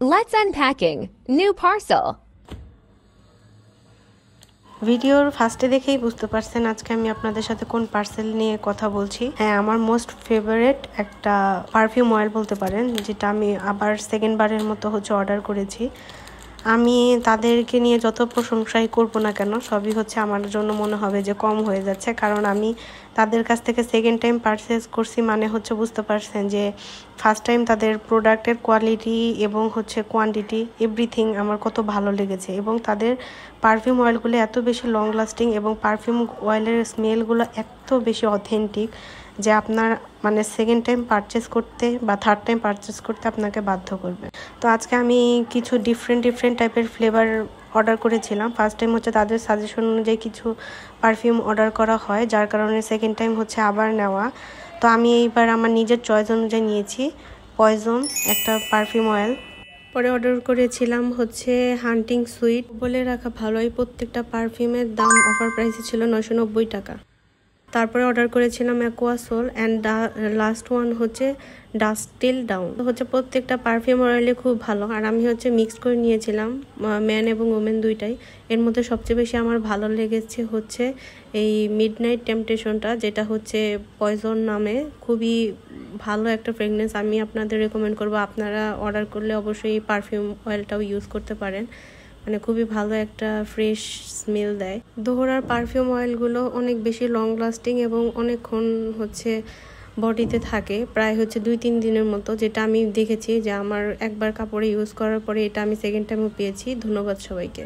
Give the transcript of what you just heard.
Let's unpacking. New parcel. ভিডিওর ফার্স্টে দেখেই বুঝতে পারছেন আজকে আমি আপনাদের সাথে কোন পার্সেল নিয়ে কথা বলছি। হ্যাঁ, আমার মোস্ট ফেভারিট একটা পারফিউম অয়েল বলতে পারেন, যেটা আমি আবার সেকেন্ড বারের মতো অর্ডার করেছি। আমি তাদেরকে নিয়ে যত প্রশংসাই করব না কেন, সবই আমার জন্য মনে হবে যে কম হয়ে যাচ্ছে, কারণ আমি তাদের কাছ থেকে সেকেন্ড টাইম পারচেজ করছি। মানে বুঝতে পারছেন যে ফার্স্ট টাইম তাদের প্রোডাক্টের কোয়ালিটি এবং কোয়ান্টিটি এভরিথিং আমার কত ভালো লেগেছে। এবং তাদের পারফিউম অয়েলগুলো এত বেশি লং লাস্টিং এবং পারফিউম অয়েলের স্মেলগুলো এত বেশি অথেন্টিক যে আপনার সেকেন্ড টাইম পারচেজ করতে বা থার্ড টাইম পারচেজ করতে আপনাকে বাধ্য করবে। তো আজকে আমি কিছু ডিফারেন্ট টাইপের ফ্লেভার অর্ডার করেছিলাম। ফার্স্ট টাইম তাদের সাজেশন অনুযায়ী কিছু পারফিউম অর্ডার করা হয়, যার কারণে সেকেন্ড টাইম আবার নেওয়া। তো আমি এইবার আমার নিজের চয়েস অনুযায়ী নিয়েছি পয়জন একটা পারফিউম অয়েল। পরে অর্ডার করেছিলাম হান্টিং সুইট। বলে রাখা ভালোই, প্রত্যেকটা পারফিউমের দাম অফার প্রাইসে ছিল 990 টাকা। তারপরে অর্ডার করেছিলাম Aquasol and last one dust till dawn. প্রত্যেকটা পারফিউম অয়েলে খুব ভালো, আর আমি মিক্স করে নিয়েছিলাম ম্যান এবং ওমেন দুইটাই। এর মধ্যে সবচেয়ে বেশি আমার ভালো লেগেছে এই মিডনাইট টেম্পটেশনটা, যেটা পয়জন নামে। খুবই ভালো একটা ফ্রেগনেন্স, আমি আপনাদের রেকমেন্ড করবো আপনারা অর্ডার করলে অবশ্যই এই পারফিউম অয়েলটাও ইউজ করতে পারেন। খুবই ভালো একটা ফ্রেশ স্মেল দেয়। দোহরার পারফিউম অয়েলগুলো অনেক বেশি লং লাস্টিং এবং অনেকক্ষণ বডিতে থাকে, প্রায় 2-3 দিনের মতো, যেটা আমি দেখেছি যে আমার একবার কাপড়ে ইউজ করার পরে এটা আমি সেকেন্ড টাইমও পেয়েছি। ধন্যবাদ সবাইকে।